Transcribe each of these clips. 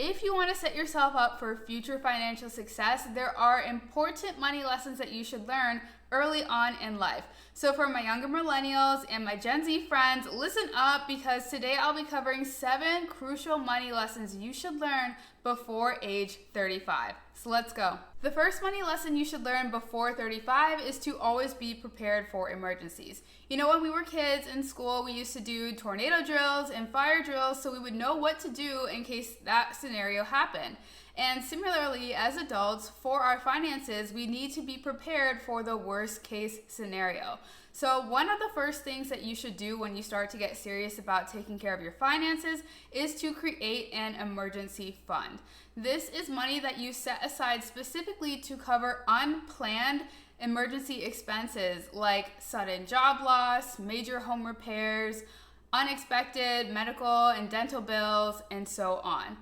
If you want to set yourself up for future financial success, there are important money lessons that you should learn early on in life. So for my younger millennials and my Gen Z friends, listen up, because today I'll be covering 7 crucial money lessons you should learn before age 35. So let's go. The first money lesson you should learn before 35 is to always be prepared for emergencies. You know, when we were kids in school, we used to do tornado drills and fire drills so we would know what to do in case that scenario happened. And similarly, as adults, for our finances, we need to be prepared for the worst case scenario. So one of the first things that you should do when you start to get serious about taking care of your finances is to create an emergency fund. This is money that you set aside specifically to cover unplanned emergency expenses like sudden job loss, major home repairs, unexpected medical and dental bills, and so on.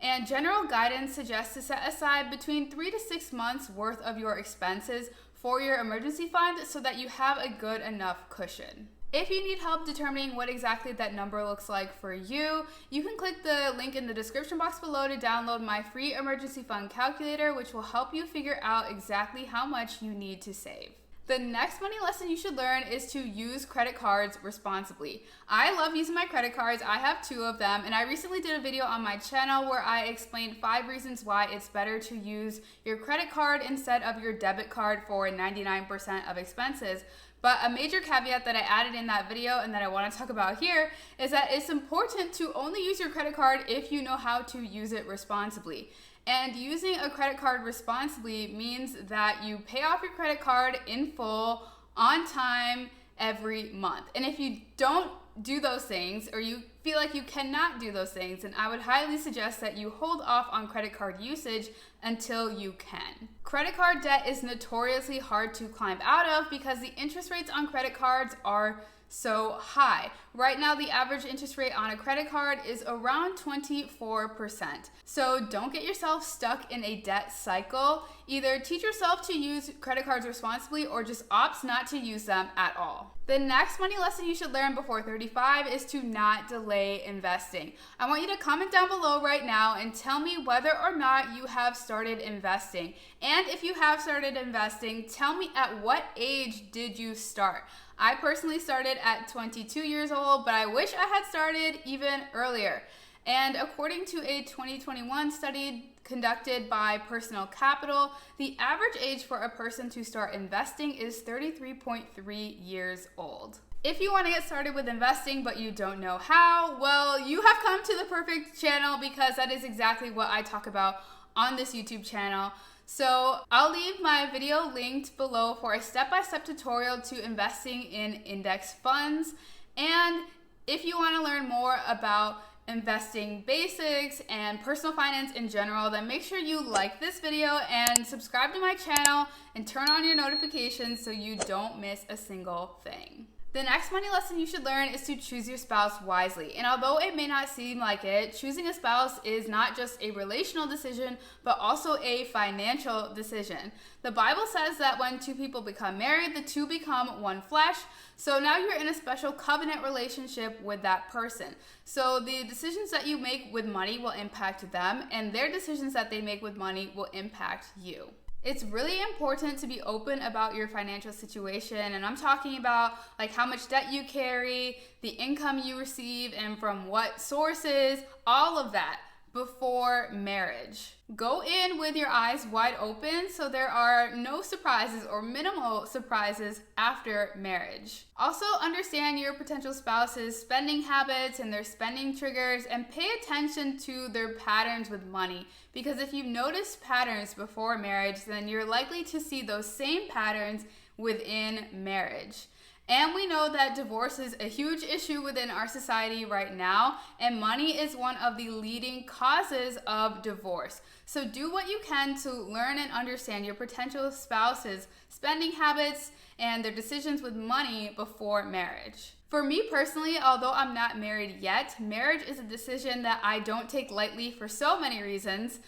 And general guidance suggests to set aside between 3 to 6 months worth of your expenses for your emergency fund so that you have a good enough cushion. If you need help determining what exactly that number looks like for you, you can click the link in the description box below to download my free emergency fund calculator, which will help you figure out exactly how much you need to save. The next money lesson you should learn is to use credit cards responsibly. I love using my credit cards. I have 2 of them, and I recently did a video on my channel where I explained 5 reasons why it's better to use your credit card instead of your debit card for 99% of expenses. But a major caveat that I added in that video and that I want to talk about here is that it's important to only use your credit card if you know how to use it responsibly. And using a credit card responsibly means that you pay off your credit card in full, on time, every month. And if you don't do those things, or you feel like you cannot do those things, then I would highly suggest that you hold off on credit card usage until you can. Credit card debt is notoriously hard to climb out of because the interest rates on credit cards are so high. Right now, the average interest rate on a credit card is around 24%. So don't get yourself stuck in a debt cycle. Either teach yourself to use credit cards responsibly or just opt not to use them at all. The next money lesson you should learn before 35 is to not delay investing. I want you to comment down below right now and tell me whether or not you have started investing. And if you have started investing, tell me at what age did you start? I personally started at 22 years old, but I wish I had started even earlier. And according to a 2021 study conducted by Personal Capital, the average age for a person to start investing is 33.3 years old. If you want to get started with investing but you don't know how, well, you have come to the perfect channel, because that is exactly what I talk about on this YouTube channel. So I'll leave my video linked below for a step-by-step tutorial to investing in index funds. And if you want to learn more about investing basics and personal finance in general, then make sure you like this video and subscribe to my channel and turn on your notifications so you don't miss a single thing. The next money lesson you should learn is to choose your spouse wisely. And although it may not seem like it, choosing a spouse is not just a relational decision, but also a financial decision. The Bible says that when 2 people become married, the 2 become one flesh. So now you're in a special covenant relationship with that person. So the decisions that you make with money will impact them, and their decisions that they make with money will impact you. It's really important to be open about your financial situation, and I'm talking about like how much debt you carry, the income you receive, and from what sources, all of that before marriage. Go in with your eyes wide open so there are no surprises or minimal surprises after marriage. Also, understand your potential spouse's spending habits and their spending triggers, and pay attention to their patterns with money, because if you notice patterns before marriage, then you're likely to see those same patterns within marriage. And we know that divorce is a huge issue within our society right now, and money is one of the leading causes of divorce. So do what you can to learn and understand your potential spouse's spending habits and their decisions with money before marriage. For me personally, although I'm not married yet, marriage is a decision that I don't take lightly for so many reasons.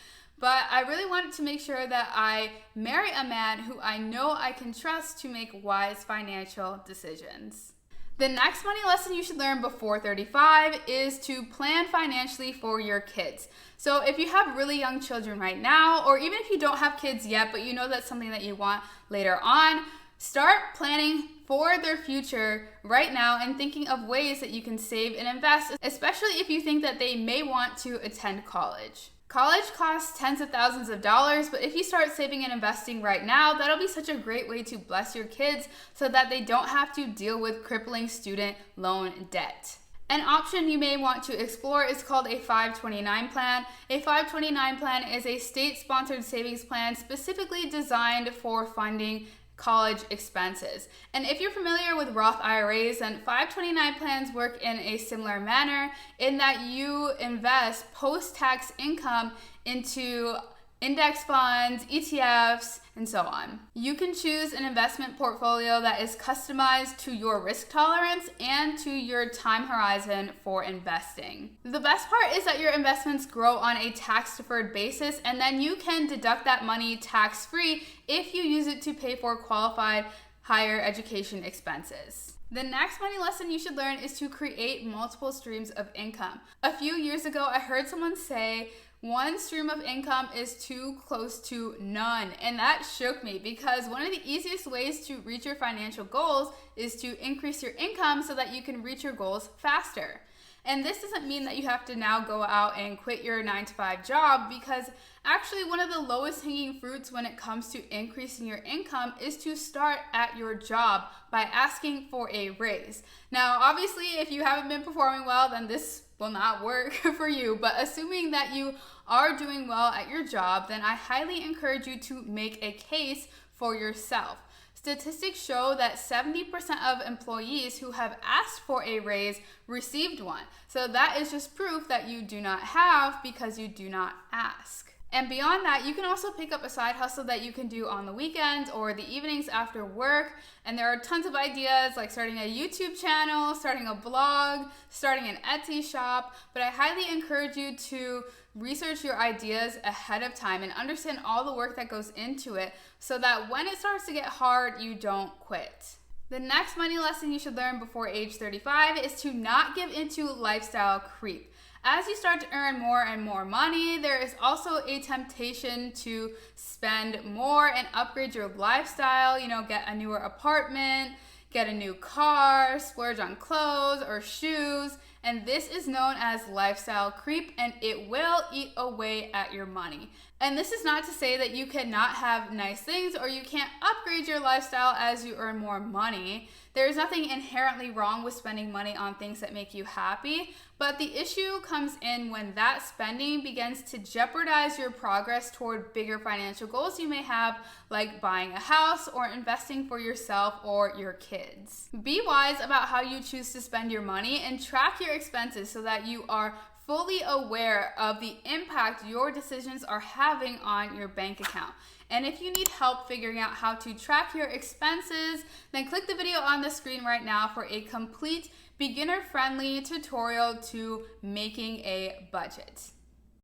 But I really wanted to make sure that I marry a man who I know I can trust to make wise financial decisions. The next money lesson you should learn before 35 is to plan financially for your kids. So if you have really young children right now, or even if you don't have kids yet, but you know that's something that you want later on, start planning for their future right now and thinking of ways that you can save and invest, especially if you think that they may want to attend college. College costs tens of thousands of dollars, but if you start saving and investing right now, that'll be such a great way to bless your kids so that they don't have to deal with crippling student loan debt. An option you may want to explore is called a 529 plan. A 529 plan is a state-sponsored savings plan specifically designed for funding college expenses. And if you're familiar with Roth IRAs, then 529 plans work in a similar manner in that you invest post-tax income into index funds, ETFs, and so on. You can choose an investment portfolio that is customized to your risk tolerance and to your time horizon for investing. The best part is that your investments grow on a tax-deferred basis, and then you can deduct that money tax-free if you use it to pay for qualified higher education expenses. The next money lesson you should learn is to create multiple streams of income. A few years ago, I heard someone say, one stream of income is too close to none. And that shook me because one of the easiest ways to reach your financial goals is to increase your income so that you can reach your goals faster. And this doesn't mean that you have to now go out and quit your 9-to-5 job, because actually one of the lowest hanging fruits when it comes to increasing your income is to start at your job by asking for a raise. Now, obviously, if you haven't been performing well, then this will not work for you. But assuming that you are doing well at your job, then I highly encourage you to make a case for yourself. Statistics show that 70% of employees who have asked for a raise received one. So that is just proof that you do not have because you do not ask. And beyond that, you can also pick up a side hustle that you can do on the weekends or the evenings after work. And there are tons of ideas like starting a YouTube channel, starting a blog, starting an Etsy shop. But I highly encourage you to research your ideas ahead of time and understand all the work that goes into it so that when it starts to get hard, you don't quit. The next money lesson you should learn before age 35 is to not give into lifestyle creep. As you start to earn more and more money, there is also a temptation to spend more and upgrade your lifestyle, get a newer apartment, get a new car, splurge on clothes or shoes, and this is known as lifestyle creep, and it will eat away at your money. And this is not to say that you cannot have nice things or you can't upgrade your lifestyle as you earn more money. There's nothing inherently wrong with spending money on things that make you happy, but the issue comes in when that spending begins to jeopardize your progress toward bigger financial goals you may have, like buying a house or investing for yourself or your kids. Be wise about how you choose to spend your money and track your expenses so that you are fully aware of the impact your decisions are having on your bank account. And if you need help figuring out how to track your expenses, then click the video on the screen right now for a complete beginner-friendly tutorial to making a budget.